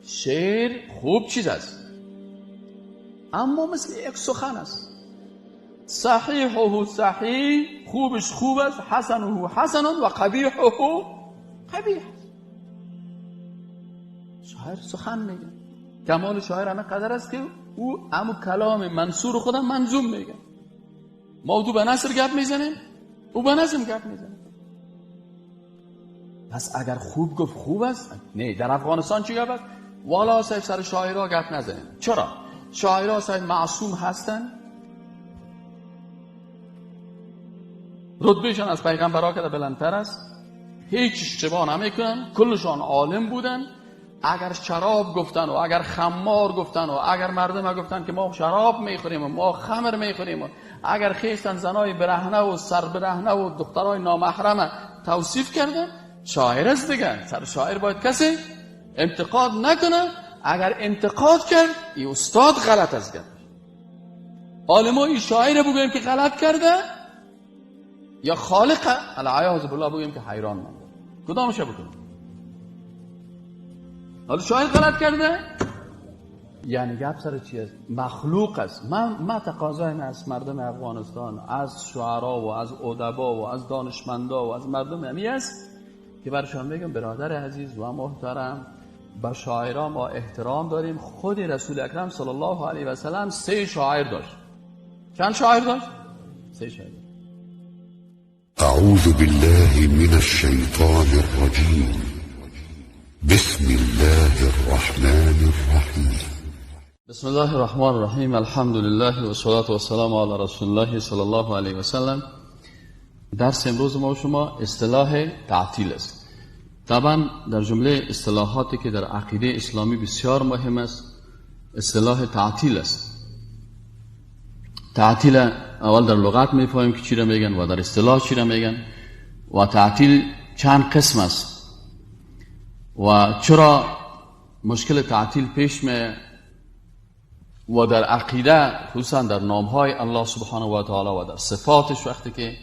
شعر خوب چیز است، اما مثل یک سخن است. صحیحه صحیح، خوبش خوب است، حسنه حسن و قبیحه قبیح. شاعر سخن میگه. کمال شاعر همه قدر است که او همون کلام منصور خودم منظوم میگه. ما تو به نثر گپ میزنیم، او به نظم گپ میزنه. پس اگر خوب گفت خوب است. نه، در افغانستان چی گپ است؟ والا صاحب سر شاعرها گپ نزنیم. چرا؟ شاعرها صاحب معصوم هستن، رتبهشان از پیغمبرها که بلندتر است، هیچ اشتباه نمیکنن، کلشان عالم بودن. اگر شراب گفتن و اگر خمار گفتن و اگر مردم گفتن که ما شراب میخوریم و ما خمر میخوریم و اگر خیستن زنای برهنه و سر برهنه و دخترای نامحرم توصیف کردن، شاعر است دیگه. سر شاعر باید کسی انتقاد نکنه. اگر انتقاد کرد این استاد غلط است کرد. عالما این شاعر بگویم که غلط کرده یا خالق العیاذ بالله بگویم که حیران مانده. کدامش بکنیم؟ حالا شاعر غلط کرده یعنی گپ سر چی است؟ مخلوق است. من تقاضایم از مردم افغانستان، از شعرا و از ادبا و از دانشمندا و از مردم همی است که برشان بگم برادر عزیز و محترم، به شاعران ما احترام داریم. خود رسول اکرم صلی الله علیه و سلم 3 شاعر داشت. چند شاعر داشت؟ 3 شاعر. اعوذ بالله من الشیطان الرجیم. بسم الله الرحمن الرحیم. بسم الله الرحمن الرحیم. الحمد لله و الصلاة و السلام علی رسول الله صلی الله علیه و سلم. درس امروز ما و شما اصطلاح تعطیل است. طبعا در جمله اصطلاحاتی که در عقیده اسلامی بسیار مهم است اصطلاح تعطیل است. تعطیل اول در لغت میفهمیم که چی را میگن و در اصطلاح چی را میگن و تعطیل چند قسم است و چرا مشکل تعطیل پیش می و در عقیده خصوصا در نامهای الله سبحانه و تعالی و در صفاتش وقتی که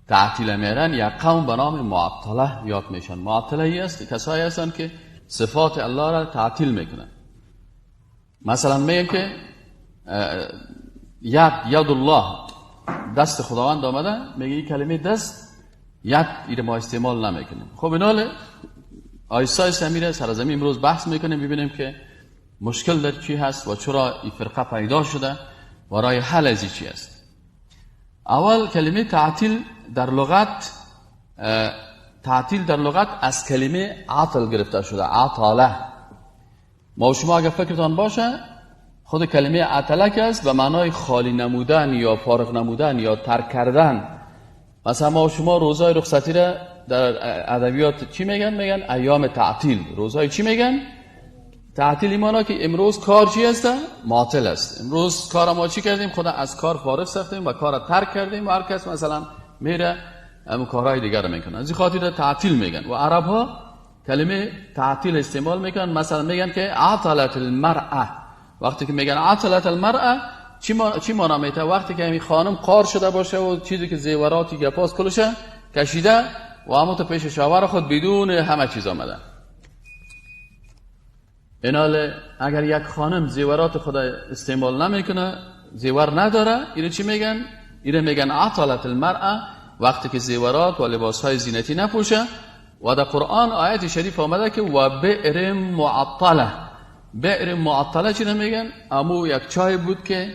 تعطیل میرن یا قوم به نام معطله یاد میشن. معطله ای است کسایی هستن که صفات الله را تعطیل میکنن. مثلا میگن که ید الله، دست خداوند آمده، میگه این کلمه دست ید ایره ما استعمال نمیکنیم. خب ایناله آیسا سمیره سرزمین امروز بحث میکنیم ببینیم که مشکل در چی هست و چرا این فرقه پیدا شده و رای حل از چی است. اول کلمه تعطیل در لغت، تعطیل در لغت از کلمه عطل گرفته شده. عطله. ما شما اگر فکرتان باشه خود کلمه عطله که است به معنای خالی نمودن یا فارغ نمودن یا ترک کردن. مثلا ما شما روزای رخصتی را در ادبیات چی میگن؟ میگن ایام تعطیل. روزای چی میگن؟ تعطیل. ایمانا که امروز کار چی است؟ معطل است. امروز کار ما چی کردیم؟ خدا از کار فارغ ساختیم و کار ترک کردیم و هر کس مثلا میره اما کارهای دیگر رو میکنه. از این خاطر تعطیل میگن. و عرب ها کلمه تعطیل استعمال میکنن. مثلا میگن که عطلت المرأه. وقتی که میگن عطلت المرأه چی معنا میته؟ وقتی که همین خانم قار شده باشه و چیزی که زیوراتی گپاس کلشه کشیده و همون تو پیش شوهر خود بدون همه چیز آمده. ایناله اگر یک خانم زیورات خود استعمال نمیکنه، زیور نداره، اینو چی میگن؟ اینو میگن عطلت المرأه. وقتی که زیورات و لباسهای زینتی نپوشه. و در قرآن آیت شریف آمده که و بئر معطله. بئر معطله چی نمیگن؟ امو یک چای بود که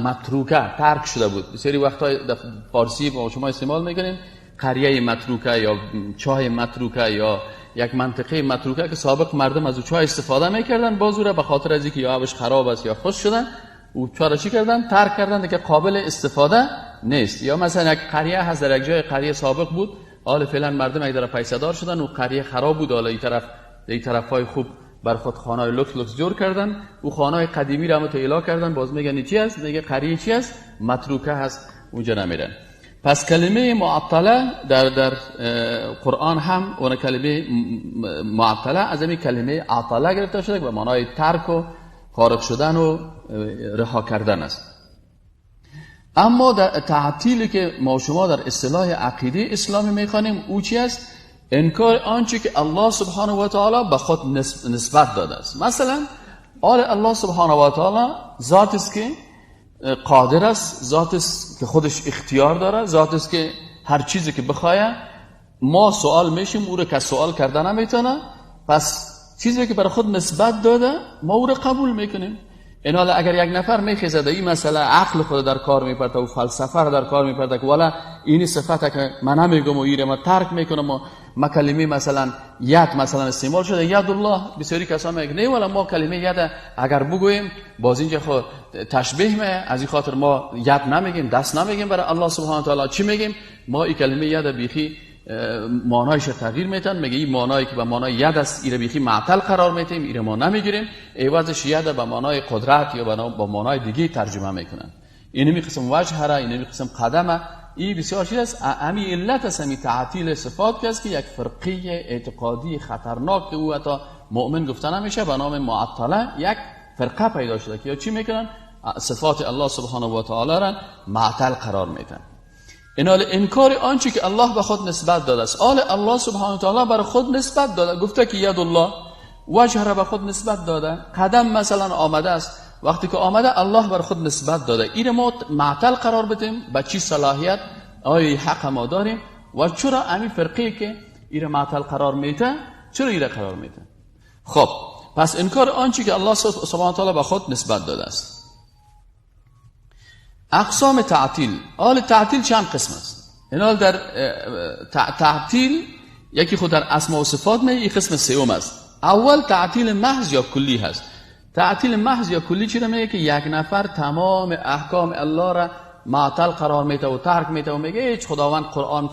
متروکه، ترک شده بود. بسیاری وقتای در فارسی با شما استعمال میکنیم قریه متروکه یا چای متروکه یا یک منطقه متروکه که سابق مردم از او چای استفاده میکردن، باز او را به خاطر از اینکه یا آبش خراب است یا خشک شده او چای را چی کردن؟ ترک کردن که قابل استفاده نیست. یا مثلا یک قریه هست در یک جای قریه سابق بود، حالا فعلا مردم یک در پیسه‌دار شدن و قریه خراب بود، حالا این طرفای خوب بر خود خانه‌های لکس جور کردن، او خانه‌های قدیمی را متعالی کردن، باز میگن چی است؟ میگه قریه چی است؟ متروکه هست، اونجا نمیرن. پس کلمه معطله در قرآن هم اون کلمه معطله از این کلمه عطله گرفته شده که به معنای ترک و فارغ شدن و رها کردن است. اما در تعطیلی که ما شما در اصطلاح عقیده اسلامی میخوانیم او چی است؟ انکار آنچه که الله سبحانه و تعالی به خود نسبت داده است. مثلا الله سبحانه و تعالی ذات است که قادر است، ذات است که خودش اختیار داره، ذات است که هر چیزی که بخواه ما سوال میشیم او رو که سوال کردن نمیتونه، پس چیزی که برای خود نسبت داده ما او رو قبول میکنیم. این حالا اگر یک نفر میخیزه این مسئله عقل خود در کار میپرده و فلسفه رو در کار میپرده که والا اینی صفته که من نمیگم و ایره ما ترک میکنم و ما کلمه مثلا ید مثلا استعمال شده ید الله، بسیاری کسان میگن نه والا ما کلمه ید اگر بگوییم باز اینجا خود تشبیه می، از این خاطر ما ید نمیگیم، دست نمیگیم برای الله سبحانه و تعالی. چی میگیم؟ ما این کلمه ید بیخی معنایش تغییر میتن، میگه این معنایی که به معنای ید است ایره بیخی معطل قرار میتیم، ایره ما نمیگیریم، عوضش ید به معنای قدرت یا به معنای دیگه ترجمه میکنن. این می قسم وجه هره، این می قسم قدمه. این بسیار چیز است. امی علت است امی تعطیل صفات که است که یک فرقه اعتقادی خطرناک که او حتی مؤمن گفته نمیشه به نام معطله یک فرقه پیدا شده که یا چی میکنن؟ صفات الله سبحانه و تعالی را معطل قرار میدن. این حال انکار آنچه که الله به خود نسبت داده است. الله سبحانه و تعالی بر خود نسبت داده، گفته که ید الله، وجه را به خود نسبت داده، قدم مثلا آمده است، وقتی که آمده الله بر خود نسبت داده، این ما معطل قرار بدیم به چی صلاحیت؟ آیا حق ما داریم؟ و چرا امی فرقی که این معطل قرار میده چرا این قرار میده؟ خب پس انکار آنچه که الله سبحانه و تعالی به خود نسبت داده است. اقسام تعطیل. تعطیل چند قسم است؟ این در تعطیل یکی خود در اسماء و صفات می، این قسم سوم است. اول تعطیل محض یا کلی هست. تعطیل محض یا کلی چی رو میگه؟ که یک نفر تمام احکام الله را معطل قرار میده و ترک میده و میگه هیچ خداوند قرآن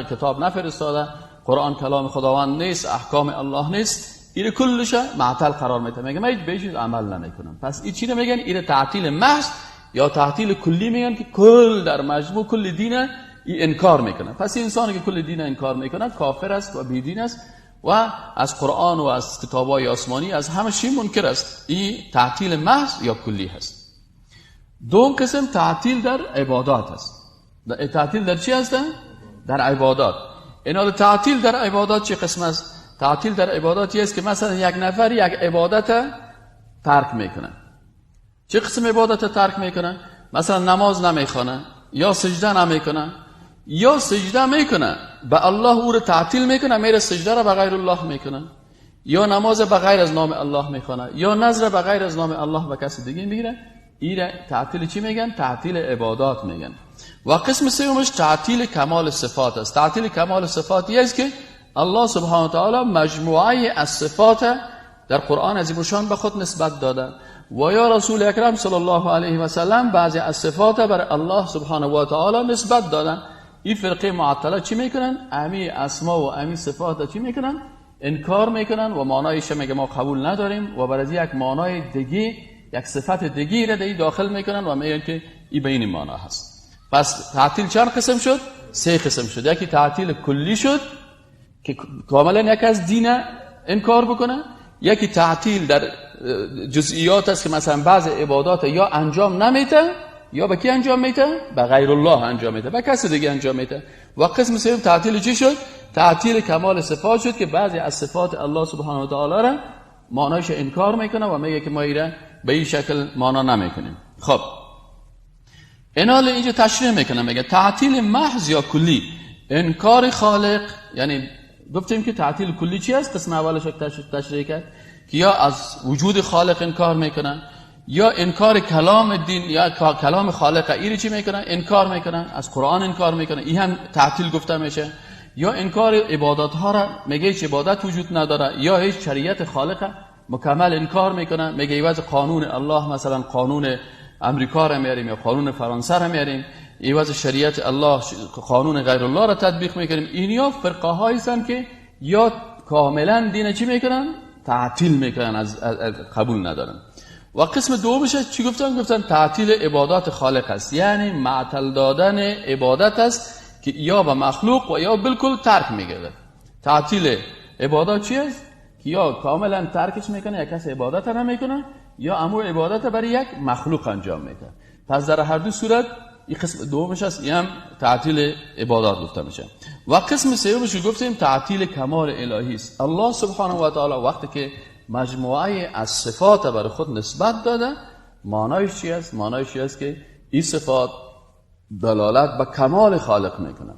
کتاب نفرستاده، قرآن کلام خداوند نیست، احکام الله نیست، این کلش معطل قرار میده، میگه من هیچ بهش عمل نمیکنم. پس این چی رو میگن؟ این تعطیل محض یا تعطیل کلی میگن که کل در مجموع کل دین این انکار میکنه. پس این انسانی که کل دین انکار میکنه کافر است و بیدین است و از قرآن و از کتابای آسمانی از همه چی منکر است. این تعطیل محض یا کلی هست. دوم قسم تعطیل در عبادات است. تعطیل در چی هست؟ در عبادات. این حال تعطیل در عبادات چه قسم است؟ تعطیل در عبادات است که مثلا یک نفر یک عبادت ترک میکنه. چه قسم عبادت ترک میکنه؟ مثلا نماز نمیخونه یا سجده نمیکنه یا سجده میکنه به الله او رو تعطیل میکنه، میره سجده را به غیر الله میکنه، یا نماز به غیر از نام الله میخونه یا نذر به غیر از نام الله به کسی دیگه میگیره. این تعطیل چی میگن؟ تعطیل عبادات میگن. و قسم سومش تعطیل کمال صفات است. تعطیل کمال صفات است که الله سبحانه و تعالی مجموعه از صفات در قرآن عظیم شان به خود نسبت داده و یا رسول اکرم صلی الله علیه و سلم بعضی از صفات بر الله سبحانه و تعالی نسبت دادن. این فرقه معطله چی میکنن؟ امی اسما و امی صفات چی میکنن؟ انکار میکنن و معنایش میگه ما قبول نداریم و برای یک معنای دیگه یک صفت دیگه را در داخل میکنن و میگن که این به این معنا هست. پس تعطیل چند قسم شد؟ 3 قسم شد. یکی تعطیل کلی شد که کاملا یک از دین انکار بکنه، یکی تعطیل در جزئیات است که مثلا بعض عبادات یا انجام نمیده یا به کی انجام میده؟ به غیر الله انجام میده، به کسی دیگه انجام میده. و قسم سوم تعطیل چی شد؟ تعطیل کمال صفات شد که بعضی از صفات الله سبحانه و تعالی را معنایش انکار میکنه و میگه که ما ایرا به این شکل معنا نمیکنیم. خب اینال اینجا تشریح میکنه، میگه تعطیل محض یا کلی. انکار خالق، یعنی گفتیم که تعطیل کلی چی است؟ قسم اولش تشریح کرد که یا از وجود خالق انکار میکنن یا انکار کلام دین یا کلام خالق ایری چی میکنن؟ انکار میکنن، از قرآن انکار میکنن، این هم تعطیل گفته میشه. یا انکار عبادات ها را میگه هیچ عبادت وجود نداره یا هیچ شریعت خالق مکمل انکار میکنن، میگه ایواز قانون الله مثلا قانون امریکا را میاریم یا قانون فرانسه را میاریم، ایواز شریعت الله قانون غیر الله را تطبیق میکنیم. اینیا فرقه هایی هستند که یا کاملا دین چی میکنن؟ تعطیل میکنن، از قبول ندارن. و قسم دومش چی گفتن؟ گفتن تعطیل عبادات خالق است، یعنی معطل دادن عبادت است که یا به مخلوق و یا بالکل ترک میگرده. تعطیل عبادات چی است؟ که یا کاملا ترکش میکنه، یا کسی عبادت نمیکنه، یا امور عبادت برای یک مخلوق انجام میده. پس در هر دو صورت این قسم دومش است، این هم تعطیل عبادات گفته میشه. و قسم سومش گفتیم تعطیل کمال الهی است. الله سبحانه و تعالی وقتی که مجموعه از صفات برای خود نسبت داده، معنایش چی است؟ معنایش است که این صفات دلالت به کمال خالق میکنه.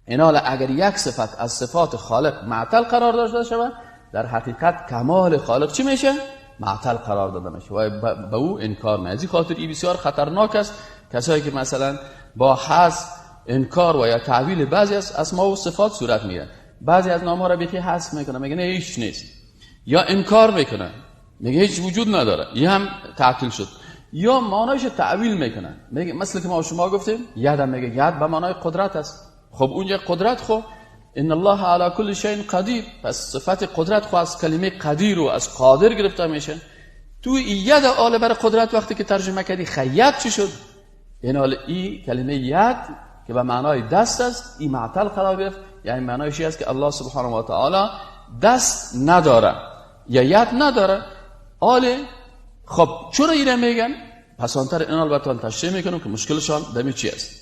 این حال اگر یک صفت از صفات خالق معطل قرار داشته شود، در حقیقت کمال خالق چی میشه؟ معطل قرار داده میشه و به او انکار میشه. از این خاطر این بسیار خطرناک است کسایی که مثلا با حذف، انکار و یا تعویل بعضی از اسما و صفات صورت میگیرن. بعضی از نام‌ها را بیخی حذف میکنه، میگه نه هیچ نیست، یا انکار میکنه، میگه هیچ وجود نداره، یه هم تعطیل شد. یا معنایش تعویل میکنه، میگه مثل که ما شما گفتیم ید، میگه ید به معنای قدرت است. خب اونجا قدرت، خب ان الله علی کل شیء قدیر، پس صفت قدرت خو از کلمه قدیر و از قادر گرفته میشه. تو ید آل بر قدرت وقتی که ترجمه کردی خید چی شد؟ این حال ای کلمه ید که به معنای دست است، این معطل قرار گرفت. یعنی معنایش است که الله سبحانه و تعالی دست نداره یا ید نداره. آله خب چرا اینو میگن؟ پس آنتر این البته تشریح میکنم که مشکلشان دمی چی است.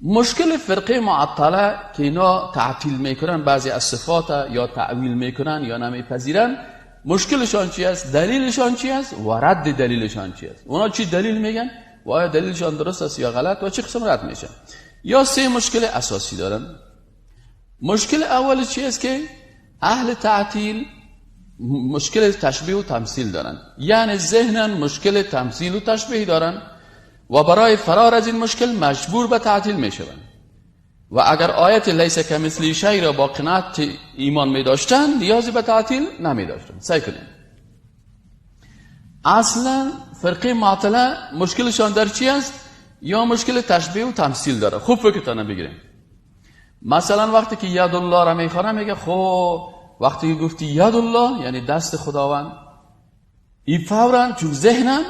مشکل فرقه معطله که اینا تعطیل میکنن بعضی از صفات یا تعویل میکنن یا نمیپذیرن، مشکلشان چی است؟ دلیلشان چی است؟ و رد دلیلشان چی است؟ اونا چی دلیل میگن و آیا دلیلشان درست است یا غلط و چه قسم رد میشه؟ یا سه مشکل اساسی دارن. مشکل اول چی است که اهل تعطیل مشکل تشبیه و تمثیل دارن، یعنی ذهنن مشکل تمثیل و تشبیه دارن و برای فرار از این مشکل مجبور به تعطیل میشوند. و اگر آیت لیس کمثلی شیء را با قناعت ایمان می داشتن، نیازی به تعطیل نمی داشتن. سعی کنیم. اصلا فرقه معطله مشکلشان در چی است؟ یا مشکل تشبیه و تمثیل داره. خوب فکرتان بگیریم. مثلا وقتی که ید الله را میخوانه میگه خب وقتی که گفتی ید الله یعنی دست خداوند، این فوراً چون ذهنم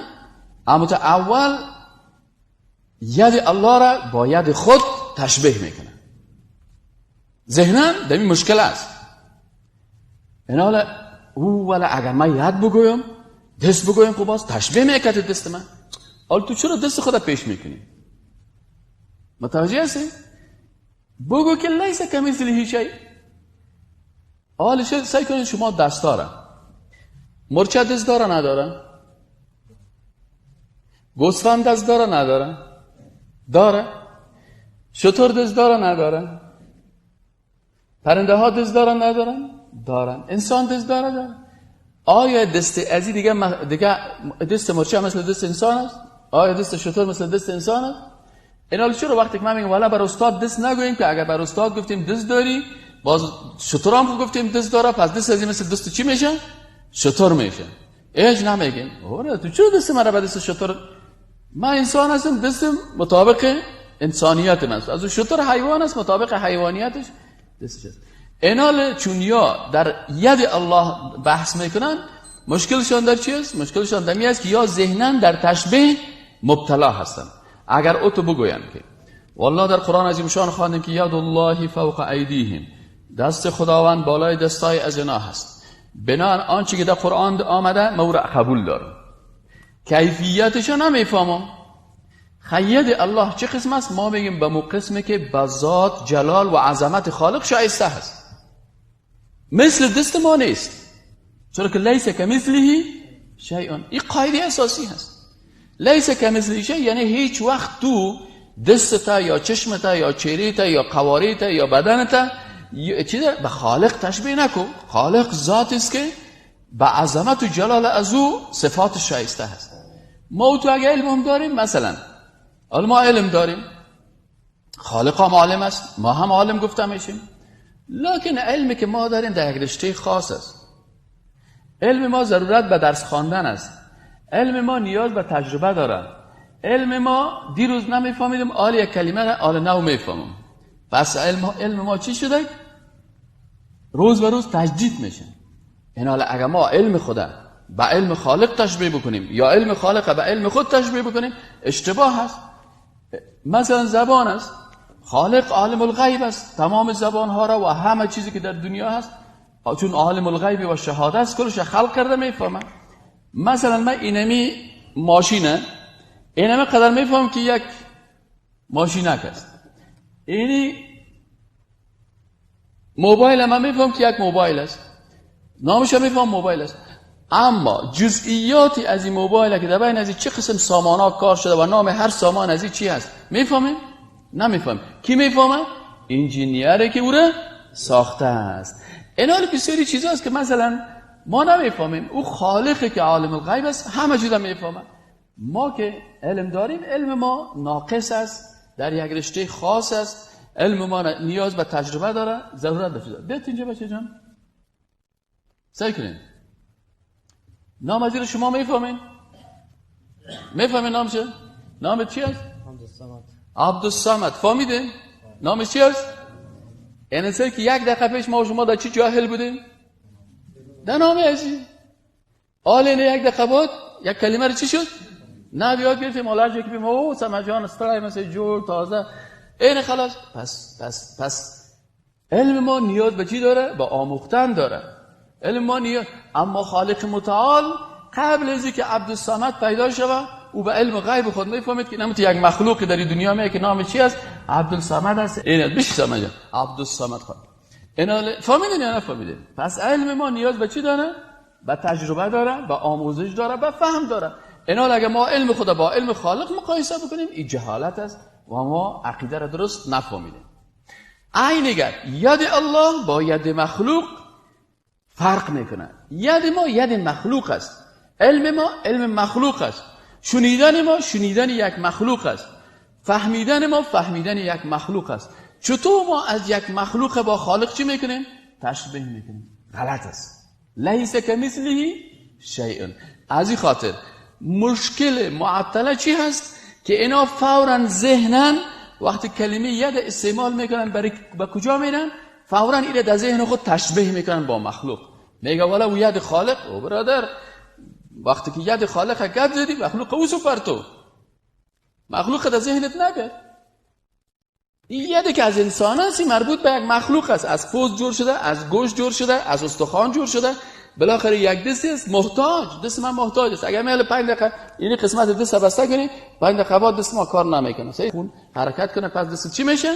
اما اول ید الله را با ید خود تشبیه میکنه. ذهنم در این مشکل است. این حالا ولی اگر من ید بگویم دست بگویم خب باز تشبیه میکنه دست من. حالا تو چرا دست خدا پیش میکنی؟ متوجه هستی؟ بگو که لیس کمثله شیء. حالا سعی کنید شما دست داره، مرچه دست داره نداره؟ گوسفند دست داره نداره؟ داره. شتر دست داره نداره؟ پرنده ها دست داره ندارن؟ دارن. انسان دست داره؟ آیا دست ازی دیگه دست مرچه مثل دست انسان است؟ آیا دست شتر مثل دست انسان است؟ این حال چرا وقتی که من میگم والا بر استاد دست نگوییم که اگر بر استاد گفتیم دست داری باز شتر هم گفتیم دست داره، پس دست ازی مثل دست چی میشه؟ شتر میشه. ایش نمیگیم اوره تو چرا دست مرا به دست شتر؟ من انسان هستم، دستم مطابق انسانیت من است. از شتر حیوان است، مطابق حیوانیتش دستش است. اینال چون یا در ید الله بحث میکنن، مشکلشان در چی است؟ مشکلشان در می است که یا ذهنن در تشبیه مبتلا هستن. اگر او تو بگوین که والله در قرآن عظیم شان خواندیم که ید الله فوق ایدیهم، دست خداوند بالای دستای از اینا هست، بنابراین آنچه که در قرآن آمده مورا قبول دارم، کیفیتش نمیفهمم. خید الله چه قسم است؟ ما میگیم به مو قسمه که به ذات جلال و عظمت خالق شایسته هست، مثل دست ما نیست، چرا که لیس کمثله شیء. این قاعده اساسی هست. لیس کمثله شیء یعنی هیچ وقت تو دستت یا چشمت یا چهرهت یا قواریت یا بدنت به خالق تشبیه نکن. خالق ذات است که به عظمت و جلال از او صفات شایسته هست. ما تو اگه علم هم داریم، مثلا ما علم داریم، خالق هم عالم است، ما هم عالم گفته میشیم، لکن علمی که ما داریم در یک رشته خاص است. علم ما ضرورت به درس خواندن است، علم ما نیاز به تجربه داره. علم ما دیروز نمیفهمیدیم، آل یک کلمه را آل نو میفهمم. پس علم ما چی شده؟ روز به روز تجدید میشه. این حالا اگر ما علم خدا به علم خالق تشبیه بکنیم یا علم خالق به علم خود تشبیه بکنیم، اشتباه هست. مثلا زبان است، خالق عالم الغیب است، تمام زبان ها را و همه چیزی که در دنیا هست چون عالم الغیب و شهادت است کلش خلق کرده میفهمه. مثلا من اینمی ماشینه، این همه قدر میفهم که یک ماشینک است. اینی موبایل هم میفهم که یک موبایل است، نامش هم میفهم موبایل است، اما جزئیاتی از این موبایل که در بین از چه قسم سامانا کار شده و نام هر سامان از این چی هست میفهمه؟ نمیفهم. کی میفهمه؟ انجینیری که او را ساخته است. این حال بسیاری چیزا است که مثلا ما نمیفهمیم، او خالقی که عالم الغیب است همه چیز میفهمه. ما که علم داریم، علم ما ناقص است، در یک رشته خاص است، علم ما نیاز به تجربه داره، ضرورت به چیز داره. بیت اینجا بچه جان سعی کنین نام از شما میفهمین؟ میفهمین نام چه؟ نام چی است؟ عبدالصمد. فهمیدین؟ نام چی است؟ این سر که یک دقیقه پیش ما و شما در چی جاهل بودیم؟ در نام ازی آلین یک دقیقه بعد یک کلمه رو چی شد؟ نه بیاد گرفتیم آلرژی که بیم او سمجان استرای مثل جور تازه این خلاص. پس علم ما نیاز به چی داره؟ به آموختن داره. علم ما نیاز، اما خالق متعال قبل از اینکه عبدالصمد پیدا شود او به علم غیب خود میفهمید که نمیشه یک مخلوقی در دنیا میه که نام چی است؟ عبدالصمد است. این بشه سمجان عبدالصمد خود اینا فهمیدین یا نفهمیدین؟ پس علم ما نیاز به چی داره؟ به تجربه داره، به آموزش داره، به فهم داره. اینا اگه ما علم خدا با علم خالق مقایسه بکنیم این جهالت است و ما عقیده را درست نفهمیدیم. عینگر ید الله با ید مخلوق فرق میکنه. ید ما ید مخلوق است، علم ما علم مخلوق است، شنیدن ما شنیدن یک مخلوق است، فهمیدن ما فهمیدن یک مخلوق است. چطور ما از یک مخلوق با خالق چی میکنیم؟ تشبیه میکنیم. غلط است. لیس کمثله شیء. از این خاطر مشکل معطله چی هست که اینا فوراً ذهنن وقتی کلمه ید استعمال میکنن برای به کجا میرن؟ فوراً اینو در ذهن خود تشبیه میکنن با مخلوق. میگه والا او ید خالق. او برادر وقتی که ید خالق گپ زدی مخلوق او سپر تو مخلوق در ذهنت نگه. این یدی که از انسان است مربوط به یک مخلوق است، از پوست جور شده، از گوشت جور شده، از استخوان جور شده، بالاخره یک دستی است محتاج. دست من محتاج است. اگر میل 5 دقیقه این قسمت دست بسته کنی 5 دقیقه بعد دست ما کار نمیکنه، صحیح خون حرکت کنه، پس دست چی میشه؟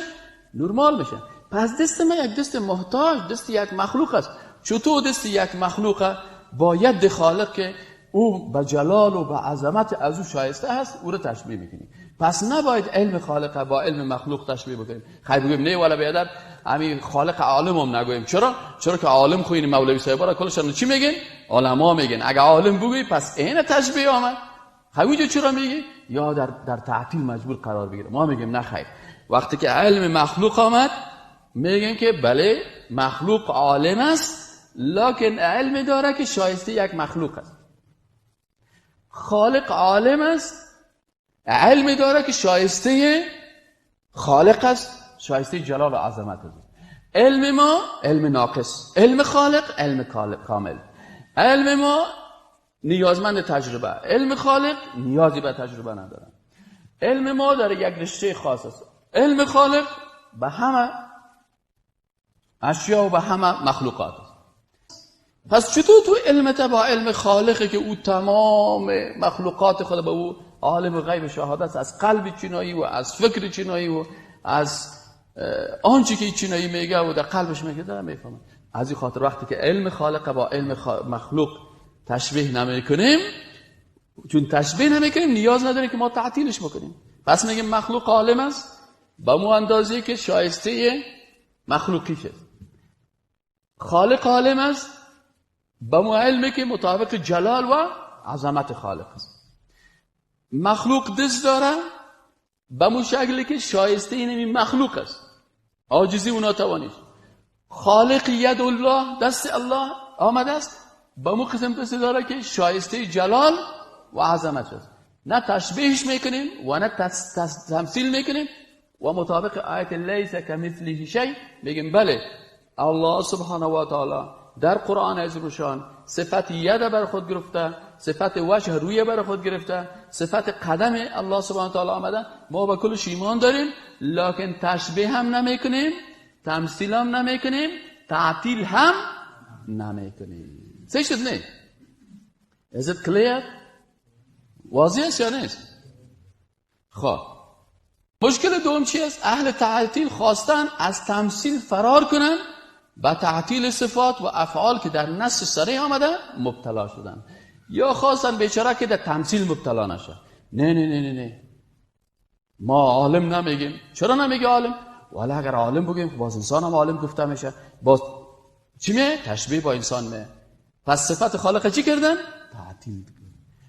نرمال میشه. پس دست ما یک دست محتاج، دست یک مخلوق است. چطور دست یک مخلوق با ید خالق که او به جلال و به عظمت از او شایسته است او رو تشبیه میکنیم؟ پس نباید علم خالق با علم مخلوق تشبیه بکنیم. خیلی بگیم نه والا بیادر همین خالق عالم هم نگویم. چرا که عالم خو این مولوی صاحب را کلشون چی میگن؟ علما میگن. اگه عالم بگویی پس این تشبیه آمد. همینجا چرا میگی؟ یا در تعطیل مجبور قرار بگیره. ما میگیم نه خیر. وقتی که علم مخلوق آمد میگیم که بله مخلوق عالم است لکن علم داره که شایسته یک مخلوق است. خالق عالم است، علم داره که شایسته خالق است، شایسته جلال و عظمت است. علم ما علم ناقص، علم خالق علم کامل. علم ما نیازمند تجربه، علم خالق نیازی به تجربه نداره. علم ما در یک رشته خاص است، علم خالق به همه اشیا و به همه مخلوقات است. پس چطور تو علمت با علم خالقی که او تمام مخلوقات خود به او عالم غیب شهادت است، از قلب چینایی و از فکر چینایی و از آنچه که چینایی میگه و در قلبش میگه داره میفهمه. از این خاطر وقتی که علم خالق با علم مخلوق تشبیه نمیکنیم، چون تشبیه نمیکنیم نیاز نداریم که ما تعطیلش بکنیم. پس میگیم مخلوق عالم است با مو اندازه‌ای که شایسته مخلوقیش است. خالق عالم است با مو علمی که مطابق جلال و عظمت خالق است. مخلوق دست داره به مو شکلی که شایسته این مخلوق است، عاجزی و ناتوانیش. خالق ید الله دست الله آمده است به مو قسم دست داره که شایسته جلال و عظمت است. نه تشبیهش میکنیم و نه تمثیل میکنیم و مطابق آیت لیس کمثله شیء میگیم بله الله سبحانه و تعالی در قرآن عظیم‌الشان صفت ید بر خود گرفته، صفت وجه روی بر خود گرفته، صفت قدم الله سبحانه و تعالی آمده. ما به کلش ایمان داریم لکن تشبیه هم نمیکنیم، تمثیل هم نمیکنیم، تعطیل هم نمیکنیم. صحیح شد نه؟ Is it clear؟ واضح است یا نیست؟ خب مشکل دوم چی است؟ اهل تعطیل خواستن از تمثیل فرار کنن، با تعطیل صفات و افعال که در نص صریح آمده مبتلا شدن، یا خواستن بیچاره که در تمثیل مبتلا نشه. نه نه نه نه نه، ما عالم نمیگیم. چرا نمیگه عالم؟ ولی اگر عالم بگیم باز انسان هم عالم گفته میشه، باز چی میه؟ تشبیه با انسان میه. پس صفت خالق چی کردن؟ تعطیل.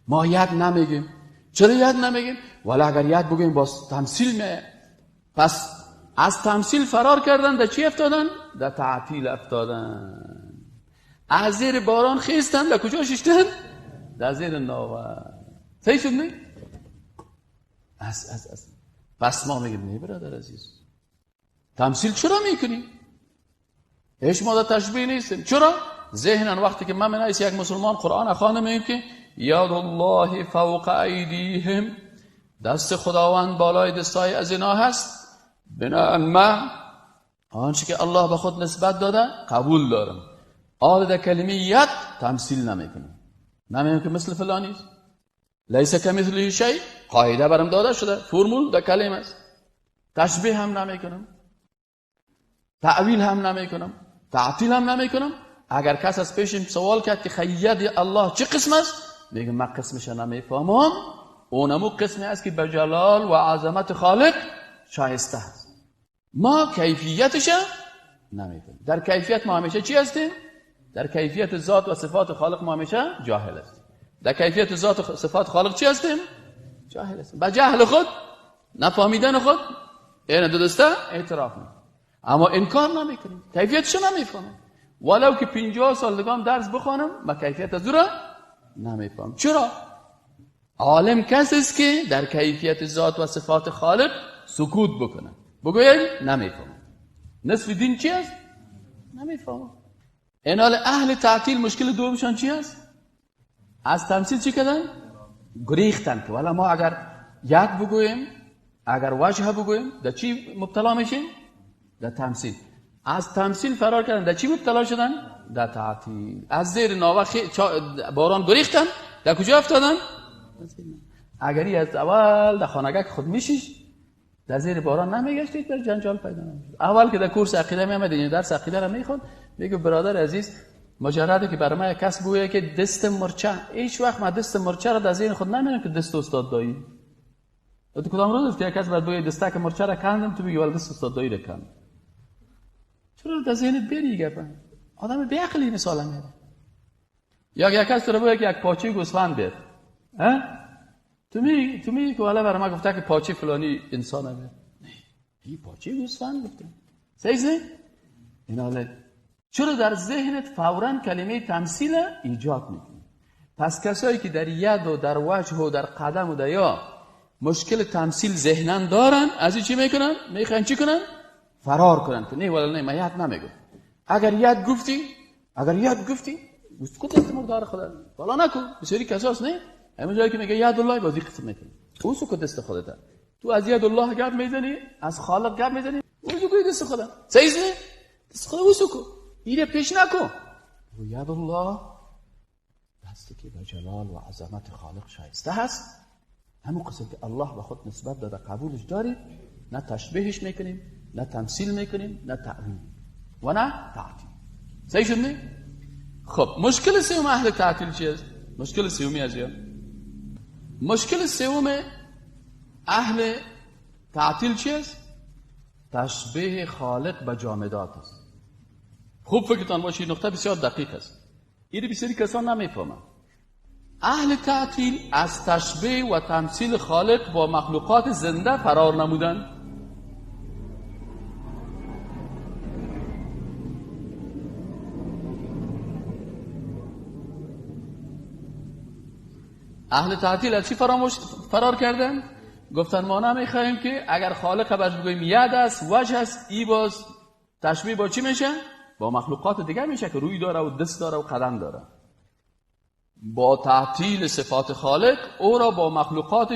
ما ید نمیگیم. چرا ید نمیگیم؟ ولی اگر ید بگیم باز تمثیل میه. پس از تمثیل فرار کردن، در چی افتادن؟ در تعطیل افتادن. از زیر باران خیستن، در کجا ششتن؟ در زیر ناور. صحیح شد نه؟ پس ما میگیم نه برادر عزیز، تمثیل چرا میکنی؟ هیچ ما در تشبیه نیستیم. چرا؟ ذهنن وقتی که من نایست یک مسلمان قرآن خوانده میگیم که یاد الله فوق ایدیهم، دست خداوند بالای دستای از اینا هست، بناء آنچه که الله به خود نسبت داده قبول دارم. آل در کلمه ید تمثیل نمیکنم، نمیگم که مثل فلانیست، لیس کمثله شیء، قاعده برام داده شده، فرمول در کلمه است. تشبیه هم نمیکنم، تعویل هم نمیکنم، تعطیل هم نمیکنم. اگر کس از پیشم سوال کرد که خید الله چه قسم است، میگم من قسمش نمیفهمم، اونمو قسمی است که به جلال و عظمت خالق شایسته است. ما کیفیتش نمیفهمیم. در کیفیت ما همیشه چی هستیم؟ در کیفیت ذات و صفات خالق ما همیشه جاهل هستیم. در کیفیت ذات و صفات خالق چی هستیم؟ جاهل هستیم. با جهل خود، نفهمیدن خود، این دو دسته اعتراف میکنیم، اما انکار نمیکنیم، کیفیتش نمیفهمیم. ولو که 50 سال دیگه درس بخونم ما کیفیت از رو نمیفهمم. چرا؟ عالم کسی است که در کیفیت ذات و صفات خالق سکوت بکنه، بگوید نمیفهمم. نصف دین چی است؟ نمیفهمم. اینال اهل تعطیل مشکل دومشان چی است؟ از تمثیل چی کردن؟ گریختن که والا ما اگر ید بگوییم، اگر وجه بگوییم، در چی مبتلا میشیم؟ در تمثیل. از تمثیل فرار کردن، در چی مبتلا شدن؟ در تعطیل. از زیر ناوه باران گریختن، در کجا افتادن؟ اگری از اول در خانگاه خود میشیش، در زیر باران نمیگشتید، در جنجال پیدا نمیشد. اول که در کورس عقیده میامد، این درس عقیده را میخوند، میگه برادر عزیز، مجرده که برای من کس بگویه که دست مرچه، هیچ وقت من دست مرچه را در ذهن خود نمیارم که دست استاد دایی. تو کدام روز که کس بعد بگه دستک مرچه را کندم، تو بگی ول دست استاد دایی را کندم. چرا در ذهنت بری گپا؟ آدم بی عقلی مثلا میاره. یا یک کس تو رو بگه که یک پاچه گوسفند بیار، ها؟ تو میگی که والا برای من گفته که پاچه فلانی انسانه بیار. نه، این پاچه گوسفند گفته. صحیح؟ این حالت چرا در ذهنت فوراً کلمه تمثیل ایجاد میکنی؟ پس کسایی که در ید و در وجه و در قدم و در یا مشکل تمثیل ذهنن دارن، از این چی میکنن؟ میخوان چی کنن؟ فرار کنن که نه ولی نه، من ید نمیگم. اگر ید گفتی اسکوت است مردار خدا والا نکن. بسیاری کساست نه، همین جایی که میگه ید الله بازی قسم میکنه، او سکوت دست خودت. تو از ید الله گپ میزنی، از خالق گپ میزنی، او سکوت دست خدا. صحیح نه؟ دست خدا او سکوت ایره پیش نکن. و ید الله دستی که به جلال و عظمت خالق شایسته هست، همون قسم که الله به خود نسبت داده قبولش داریم، نه تشبیهش میکنیم، نه تمثیل میکنیم، نه تعویل و نه تعطیل. صحیح شد نه؟ خب مشکل سوم اهل تعطیل چی است؟ مشکل سومی از یا مشکل سوم اهل تعطیل چی است؟ تشبیه خالق به جامدات است. خوب فکرتان باشه، این نقطه بسیار دقیق است. این بسیاری کسان نمیفهمند. اهل تعطیل از تشبیه و تمثیل خالق با مخلوقات زنده فرار نمودند. اهل تعطیل از چی فرار کردن؟ گفتن ما نمیخواهیم که اگر خالق باش بگوییم ید است، وجه است، ای باز تشبیه با چی میشه؟ با مخلوقات دیگر میشه که روی داره و دست داره و قدم داره. با تعطیل صفات خالق او را با مخلوقات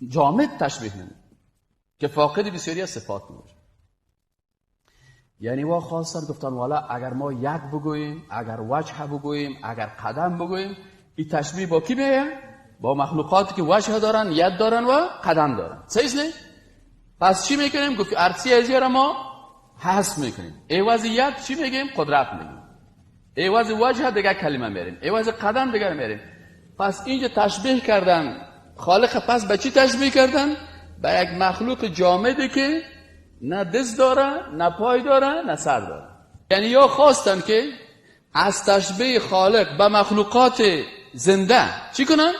جامد تشبیه نمید که فاقد بسیاری از صفات میشه. یعنی وا خواستن گفتن والا اگر ما ید بگوییم، اگر وجه بگوییم، اگر قدم بگوییم، این تشبیه با کی میه؟ با مخلوقاتی که وجه دارن، ید دارن و قدم دارن. صحیح نه؟ پس چی میکنیم؟ گفت ارسی ازی را ما حذف میکنیم. عوض ید چی میگیم؟ قدرت میگیم. عوض وجه دیگه کلمه میاریم، عوض قدم دیگه میاریم. پس اینجا تشبیه کردن خالق، پس به چی تشبیه کردن؟ به یک مخلوق جامدی که نه دست داره، نه پای داره، نه سر داره. یعنی یا خواستن که از تشبیه خالق به مخلوقات زنده چی کنن؟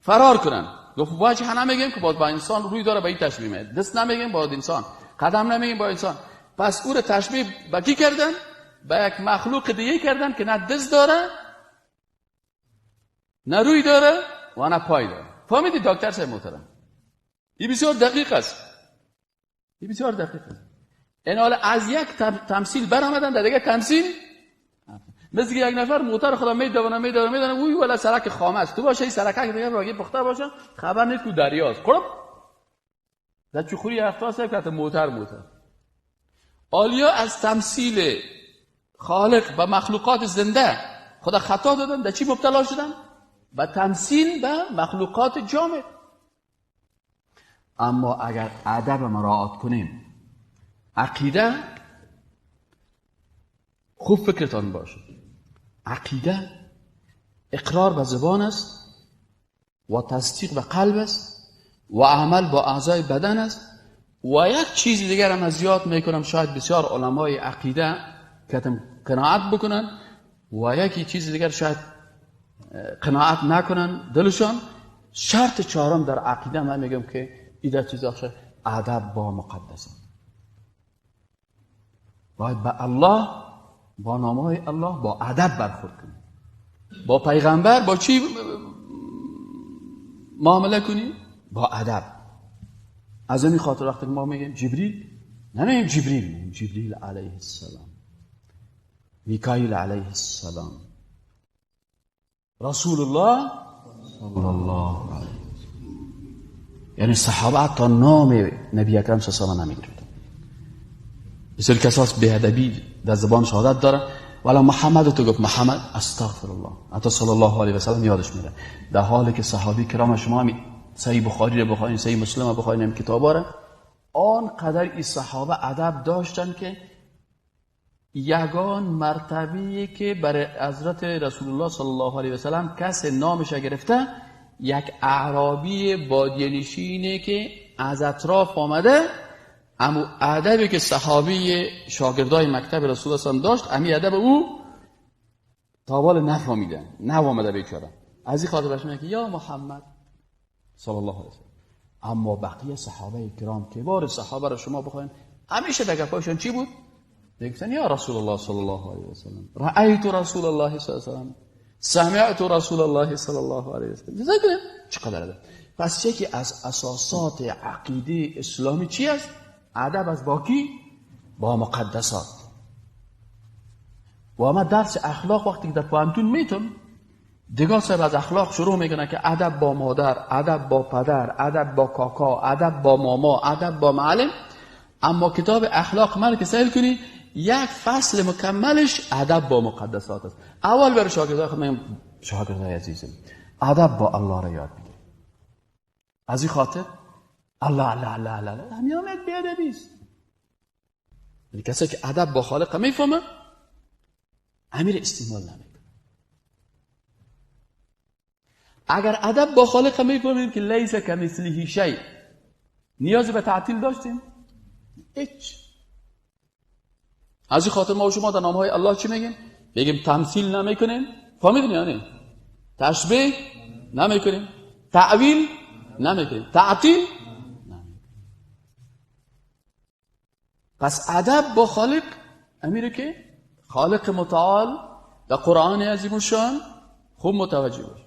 فرار کنن. گفت وجه نمیگیم که باید با انسان روی داره، به این تشبیه میاد. دست نمیگیم با انسان، قدم نمیگیم با انسان. پس او رو تشبیه به کی کردن؟ به یک مخلوق دیگه کردن که نه دست داره، نه روی داره و نه پای داره. فهمیدی دکتر صاحب محترم؟ این بسیار دقیق است. این بسیار دقیق است. این حالا از یک تمثیل برآمدن در دیگه تمثیل، مثل یک نفر موتر خدا میدونه وی ولا سرک خامه است. تو باشه این سرکه که دیگه راگی پخته باشه، خبر نیست که دریاست. خب در چخوری اختصاص کرده موتر. آلیا از تمثیل خالق و مخلوقات زنده خدا خطا دادن. در چی مبتلا شدن؟ به تمثیل به مخلوقات جامد. اما اگر ادب مراعات کنیم، عقیده خوب فکرتان باشه. عقیده اقرار به زبان است و تصدیق به قلب است و عمل با اعضای بدن است. و یک چیز دیگر هم از یاد میکنم، شاید بسیار علمای عقیده قناعت بکنن و یکی چیز دیگر شاید قناعت نکنن دلشان. شرط چهارم در عقیده من میگم که ایده چیز آخر ادب با مقدس است. باید با الله، با نامهای الله با ادب برخورد کنی. با پیغمبر با چی معامله کنی؟ با ادب. از این خاطر وقتی ما میگیم جبریل، نمیگیم جبریل، جبریل علیه السلام، میکائیل علیه السلام، رسول الله صلی الله علیه و یعنی صحابه حتی نام نبی اکرم صلی الله علیه و نمیگیرند. بسیار کساس به ادبی در زبان شهادت داره، ولی محمد تو گفت محمد استغفر الله، حتی صلی الله علیه و سلم یادش میره، در حالی که صحابی کرام شما همین صحیح بخاری رو بخواین، صحیح مسلم رو بخواین، این کتابا رو آنقدر این صحابه ادب داشتن که یگان مرتبه‌ای که برای حضرت رسول الله صلی الله علیه و سلم کس نامش گرفته، یک اعرابی بادیه‌نشینی که از اطراف آمده، اما ادبی که صحابی شاگردای مکتب رسول الله صلی الله علیه و سلم داشت، امی ادب او تابال نفهمیدن، نوامده بیچاره. از این خاطر بهش میگه که یا محمد صلی الله علیه و سلم. اما بقیه صحابه کرام کبار صحابه رو شما بخواین، همیشه در گپاشون چی بود؟ میگفتن یا رسول الله صلی الله علیه و سلم، رأیت رسول الله صلی الله علیه و سلم، سمعت رسول الله صلی الله علیه و سلم. چقدر ادب. پس یکی از اساسات عقیده اسلامی چی است؟ ادب از باکی با مقدسات. و ما درس اخلاق وقتی که در پوهنتون میتون دیگه صاحب از اخلاق شروع میکنه که ادب با مادر، ادب با پدر، ادب با کاکا، ادب با ماما، ادب با معلم. اما کتاب اخلاق من که سهل کنی، یک فصل مکملش ادب با مقدسات است. اول برای شاگردای خود میگم شاگردای عزیزم ادب با الله را یاد بگیر. از این خاطر الله همین هم یک بیادبی است. یعنی کسی که ادب با خالق میفهمه امیر استعمال نمیکنه. اگر ادب با خالق میفهمیم که لیس کمثله شیء، نیاز به تعطیل داشتیم؟ هیچ. از این خاطر ما و شما در نامهای الله چی میگیم؟ بگیم تمثیل نمیکنیم. فهمیدین یا نه؟ تشبیه نمیکنیم، تعویل نمیکنیم، تعطیل نمیکنیم. پس ادب با خالق امیره که خالق متعال در قرآن عظیم الشان خوب متوجه باش.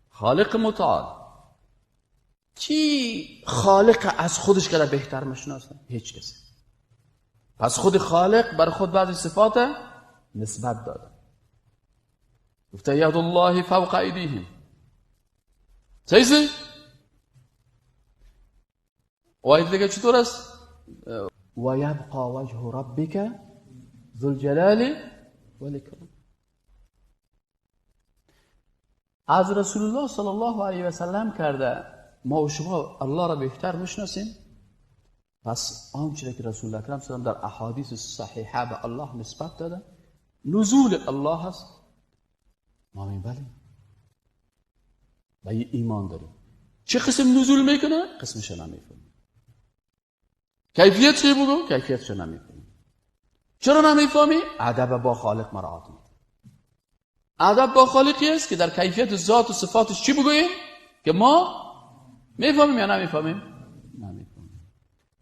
خالق متعال کی خالق از خودش که بهتر میشناسه؟ هیچ کسی. پس خود خالق بر خود بعضی صفات نسبت داده. گفته ید الله فوق ایدیهم. صحیح؟ و آیت دیگه چطور است؟ و یبقى وجه ربک ذو الجلال والاکرام. از رسول الله صلی الله علیه و سلم کرده ما و شما الله را بهتر میشناسیم. پس آنچه که رسول اکرم صلی الله علیه و در احادیث صحیحه به الله نسبت داده نزول الله هست، ما میگیم بله به ایمان داریم. چه قسم نزول میکنه؟ قسمش نمیفهمیم. کیفیت چه بگو؟ کیفیتش نمیفهمیم. چرا نمیفهمی؟ ادب با خالق مراعات میکنه. ادب با خالقی است که در کیفیت ذات و صفاتش چی بگوییم که ما میفهمیم یا نمیفهمیم؟ نمیفهمیم.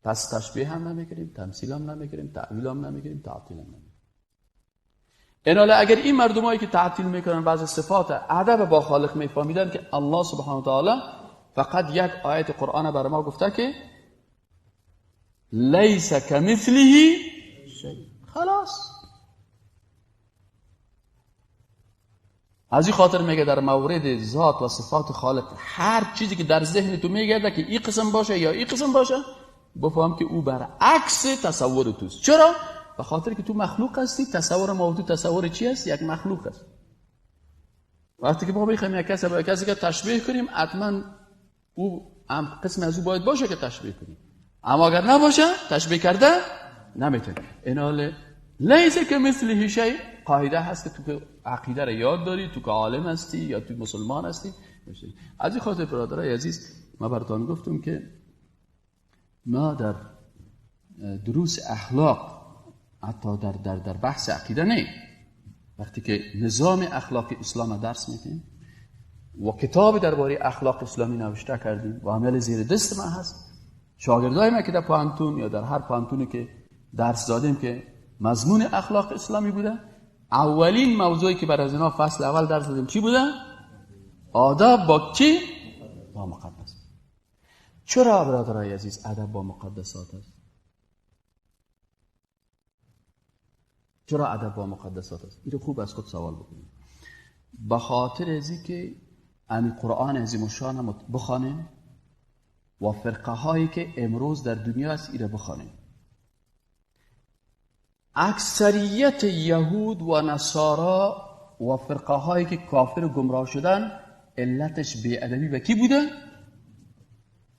پس تشبیه هم نمیکنیم، تمثیل هم نمیکنیم، تعویل هم نمیکنیم، تعطیل هم نمیکنیم. ایناله اگر این مردمایی که تعطیل میکنن بعض صفات ادب با خالق میفهمیدن که الله سبحانه و تعالی فقط یک آیت قرآن برای ما گفته که لیس کمثله شیء، خلاص. از این خاطر میگه در مورد ذات و صفات خالق هر چیزی که در ذهن تو میگرده که این قسم باشه یا این قسم باشه بفهم که او برعکس تصور توست. چرا؟ به خاطر که تو مخلوق هستی. تصور ما تو تصور چی است؟ یک مخلوق است. وقتی که ما بخوایم یک کسی با یک کسی که تشبیه کنیم حتما او هم قسم از او باید باشه که تشبیه کنیم، اما اگر نباشه تشبیه کرده نمیتونه. ایناله لیس کمثله شیء قاعده هست که تو که عقیده را یاد داری، تو که عالم هستی یا تو مسلمان هستی. از این خاطر برادرای عزیز ما براتون گفتم که ما در دروس اخلاق حتی در بحث عقیده نه، وقتی که نظام اخلاق اسلام درس میدیم و کتابی درباره اخلاق اسلامی نوشته کردیم و عمل زیر دست ما هست، شاگردای ما که در پانتون یا در هر پانتونی که درس دادیم که مضمون اخلاق اسلامی بوده، اولین موضوعی که برای اینا فصل اول درس دادیم چی بوده؟ آداب با چی؟ با مقدس. چرا برادرای عزیز ادب با مقدسات است؟ چرا ادب با مقدسات است؟ اینو خوب از خود سوال بکنید. به خاطر ازی که این قرآن عظیم الشان بخوانیم و فرقه هایی که امروز در دنیا است ایره بخوانیم. اکثریت یهود و نصارا و فرقه هایی که کافر و گمراه شدن علتش بی‌ادبی و کی بوده؟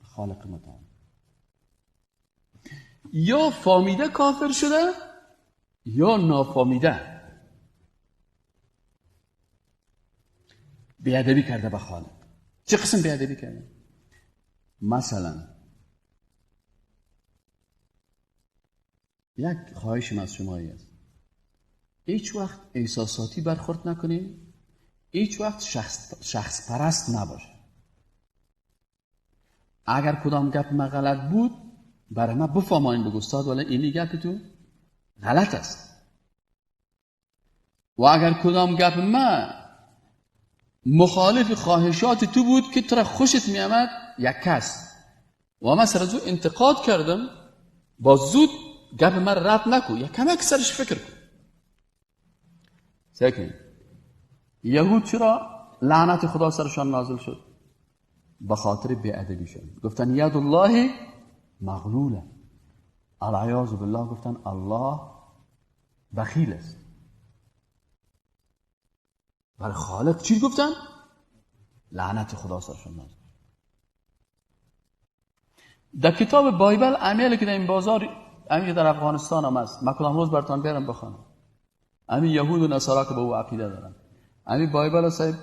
خالق متعال. یا فامیده کافر شده یا نافامیده بی‌ادبی کرده به خالق. چه قسم بی‌ادبی کرده؟ مثلا یک خواهشم از شمایی است، هیچ وقت احساساتی برخورد نکنیم، هیچ وقت شخص پرست نباشه. اگر کدام گپ ما غلط بود برای ما بفهمانید بگو استاد ولی اینی گپ تو غلط است. و اگر کدام گپ ما مخالف خواهشات تو بود که تو را خوشت می آمد یک کس و من سر از او انتقاد کردم، با زود گپ من رد نکن، یک کمک سرش فکر کن. سکن یهود چرا لعنت خدا سرشان نازل شد؟ به خاطر بی‌ادبی شد. گفتن ید الله مغلوله، العیاذ بالله. گفتن الله بخیل است. برای خالق چی گفتن؟ لعنت خدا سرشان نازل. در کتاب بایبل عملی که در این بازار همین در افغانستان هم هست، من کدام روز براتون بیارم بخونم. همین یهود و نصارا که به او عقیده دارن، همین بایبل صاحب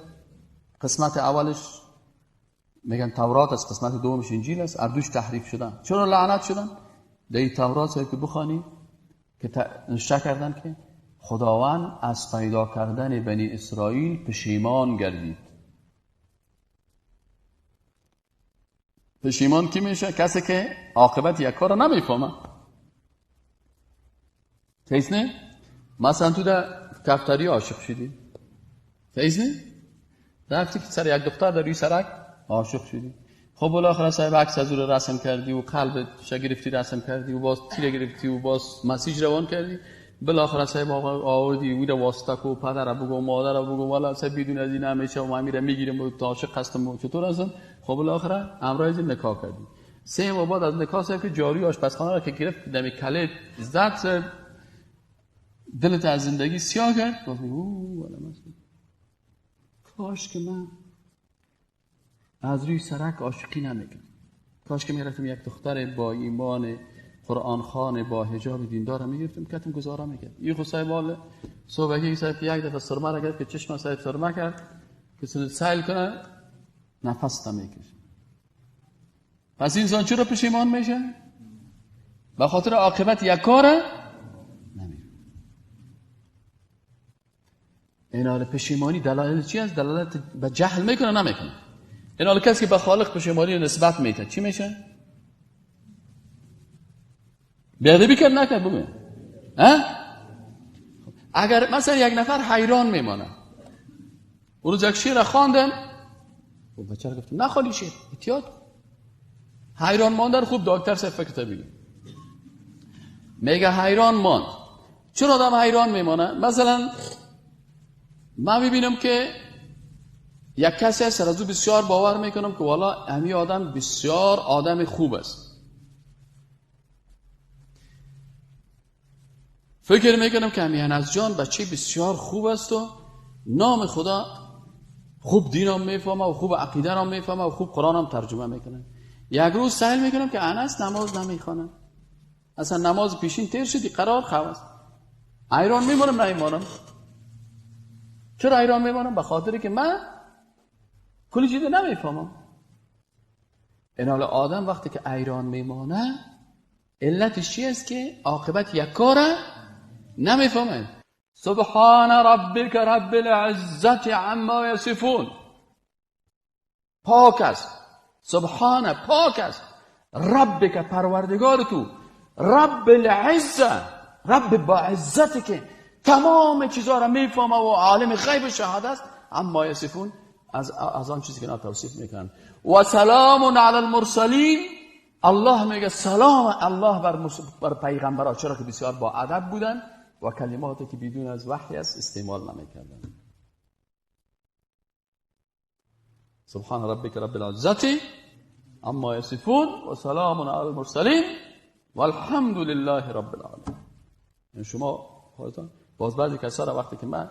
قسمت اولش میگن تورات است، قسمت دومش انجیل است، اردوش تحریف شدن. چرا لعنت شدن؟ در این تورات صاحب که بخونی که نوشته کردن که خداوند از پیدا کردن بنی اسرائیل پشیمان گردید. پشیمان کی میشه؟ کسی که عاقبت یک کار رو نمیفهمه. فیض نه؟ مثلا تو در کفتری عاشق شدی، فیض نه؟ رفتی که سر یک دختر در روی سرک عاشق شدی، خب بالاخره صاحب عکس از او رسم کردی و قلبت گرفتی رسم کردی و باز تیر گرفتی و باز مسیج روان کردی، بالاخره صاحب آوردی او را واسطه و پدر را بگو مادر را بگو والا صاحب بدون از این همیشه و ما میره میگیریم و تا عاشق هستم و چطور هستن. خب بالاخره امروز نکاح کردی. 3 ماه بعد از نکاح صاحب که جاری آشپزخانه را که گرفت دم کله زد، دلت از زندگی سیاه کرد. گفت او والا مثلا کاش که من از روی سرک عاشقی نمیکنه. کاش که میرفتم یک دختر با ایمان قرآن خوان با حجاب دیندار میگرفتم کتم گزارا میکرد. این خود صاحب مال صبحی صاحب یک دفعه سرما را گرفت که چشم صاحب سرما کرد که سیل کنه نفس نمیکشه. پس انسان چرا پشیمان میشه؟ به خاطر عاقبت یک کاره نمیره. این حال پشیمانی دلایل چی است؟ دلالت به جهل میکنه نمیکنه. این حال کسی که به خالق پشیمانی نسبت میده چی میشه؟ بیادبی کرد نکرد بگویم. اگر مثلا یک نفر حیران میمانه، اون روز یک شعر خواندم و بچه را گفتم نخوانی شعر احتیاط. حیران ماندن خوب دکتر صاحب فکر بگیم. میگه حیران ماند. چون آدم حیران میمانه؟ مثلا من میبینم که یک کسی هست از او بسیار باور میکنم که والا همین آدم بسیار آدم خوب است. فکر میکنم که همین از جان بچه بسیار خوب است و نام خدا خوب دین هم میفهمه و خوب عقیده هم میفهمه و خوب قرآن هم ترجمه میکنه. یک روز سهل میکنم که انس نماز نمیخونه، اصلا نماز پیشین تیر شدی قرار خواست. حیران میمونم نمیمونم. چرا حیران میمونم؟ به خاطری که من کلی چیز نمیفهمم. این حال آدم وقتی که حیران میمونه علتش چی است؟ که عاقبت یک کاره نمیفهمه. سبحان ربک رب العزت عما یصفون. پاک است، سبحان پاک است، ربک پروردگار تو، رب العزت، رب با عزتی که تمام چیزها را میفهمه و عالم غیب شهادت است، عما یصفون، از آن چیزی که اینا توصیف میکنن. و سلام علی المرسلین. الله میگه سلام الله بر پیغمبرها، چرا که بسیار با ادب بودن و کلماتی که بدون از وحی است استعمال نمیکردن. سبحان ربک رب العزت عما یصفون و سلام علی المرسلین والحمد لله رب العالمین. یعنی شما خودتون باز بعضی کسا را وقتی که من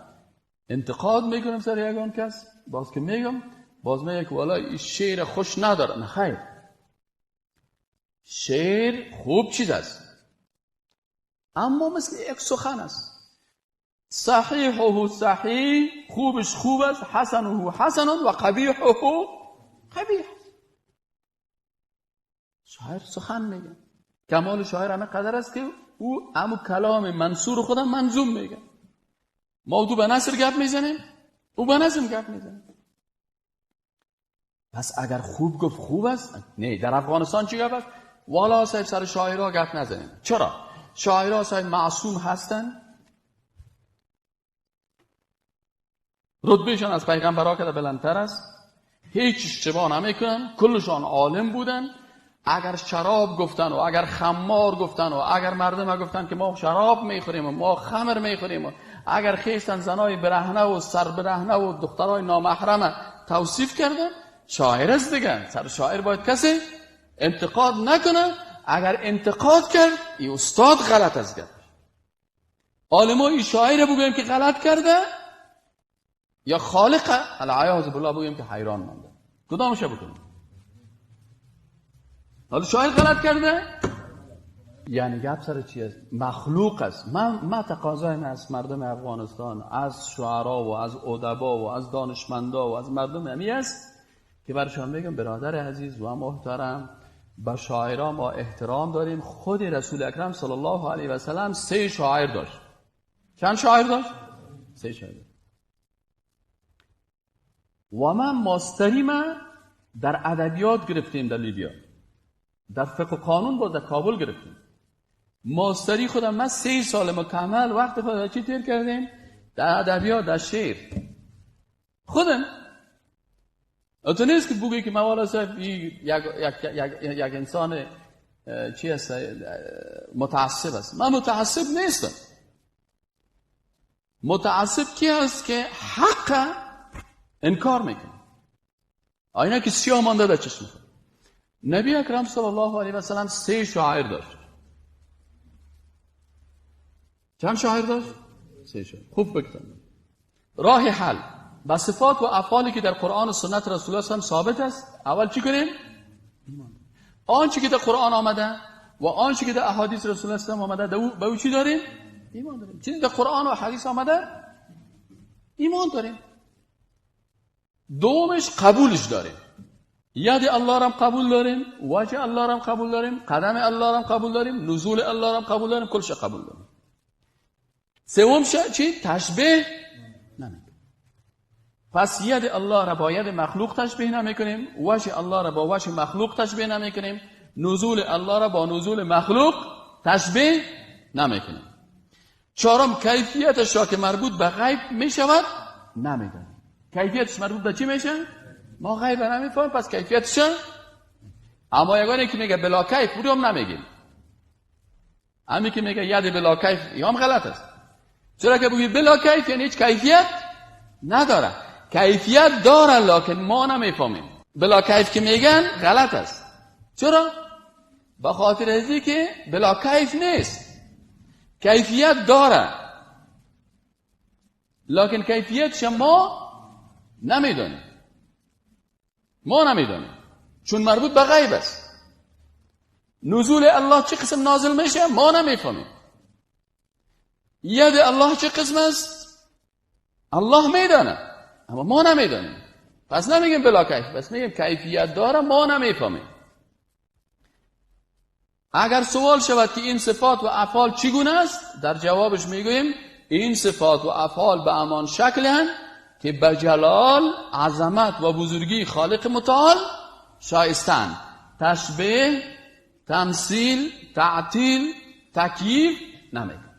انتقاد میکنم سر یگان کس، باز که میگم باز میگه که والا این شعر خوش نداره. نه خیر، شعر خوب چیز است، اما مثل یک سخن است. صحیحه صحیح، خوبش خوب است، حسنه حسن و قبیحه قبیح. شاعر سخن میگه. کمال شاعر همه قدر است که او همون کلام منصور خودم منظوم میگه. ما تو به نثر گپ میزنیم، او به نظم گپ میزنه. پس اگر خوب گفت خوب است. نه، در افغانستان چی گپ است؟ والا صاحب سر شاعرها گپ نزنیم. چرا؟ شاعرها صاحب معصوم هستن، رتبهشان از پیغمبرها که بلندتر است، هیچ اشتباه نمیکنن، کلشان عالم بودن. اگر شراب گفتن و اگر خمار گفتن و اگر مردم گفتن که ما شراب میخوریم و ما خمر میخوریم و اگر خیستن زنای برهنه و سر برهنه و دخترای نامحرم توصیف کردن، شاعر است دیگه. سر شاعر باید کسی انتقاد نکنه. اگر انتقاد کرد این استاد غلط است کرد. عالم این شاعر بگویم که غلط کرده یا خالق العیاذ بالله بگویم که حیران مانده. کدامش بکنیم؟ حالا شاعر غلط کرده یعنی گپ سر چی است؟ مخلوق است. من تقاضایم از مردم افغانستان، از شعرا و از ادبا و از دانشمندا و از مردم همی است که برشان بگم برادر عزیز و محترم، به شاعران ما احترام داریم. خود رسول اکرم صلی الله علیه و سلم 3 شاعر داشت. چند شاعر داشت؟ 3 شاعر. و من ماستریم در ادبیات گرفتیم در لیبیا، در فقه قانون با در کابل گرفتیم. ماستری خودم من 3 سال مکمل وقت خود چی تیر کردیم؟ در ادبیات، در شعر خودم. تو نیست که بگویی که موالا صاحب یک انسان چی است متعصب است. من متعصب نیستم. متعصب کی است که حق انکار میکنه، آینه که سیاه مانده در چشم خود. نبی اکرم صلی الله علیه و سلم 3 شاعر داشت. چند شاعر داشت؟ 3 شاعر. خوب بگذارید. راه حل با صفات و افعالی که در قرآن و سنت رسول الله هم ثابت است اول چی کنیم؟ آنچه که در قرآن آمده و آنچه که در احادیث رسول الله هم آمده به او چی داریم؟ ایمان داریم. چیزی در قرآن و حدیث آمده ایمان داریم. دومش قبولش داریم. ید الله را هم قبول داریم، وجه الله را هم قبول داریم، قدم الله را هم قبول داریم، نزول الله را هم قبول داریم، کلش قبول داریم. سوم چی؟ تشبیه نمیکنیم. پس ید الله را با ید مخلوق تشبیه نمیکنیم، وجه الله را با وجه مخلوق تشبیه نمیکنیم، نزول الله را با نزول مخلوق تشبیه نمیکنیم. چهارم کیفیتش را که مربوط به غیب میشود نمیدانیم. کیفیتش مربوط به چی میشه؟ ما غیب نمیفهمیم، پس کیفیتش. اما یگانه که میگه بلا کیف بودی هم نمیگیم. همین که میگه ید بلا کیف هم غلط است. چرا که بگی بلا کیف یعنی هیچ کیفیت نداره. کیفیت داره لکن ما نمیفهمیم. بلا کیف که میگن غلط است. چرا؟ به خاطر ازی که بلا کیف نیست، کیفیت داره لکن کیفیتش ما نمیدونیم. ما نمیدونیم چون مربوط به غیب است. نزول الله چه قسم نازل میشه ما نمیفهمیم. ید الله چه قسم است الله میدونه اما ما نمیدونیم. پس نمیگیم بلا کیف، بس میگیم کیفیت داره ما نمیفهمیم. اگر سوال شود که این صفات و افعال چگونه است، در جوابش میگوییم این صفات و افعال به همان شکل هستند که به جلال، عظمت و بزرگی خالق متعال شایستند. تشبیه، تمثیل، تعطیل، تکییف نمیکنند.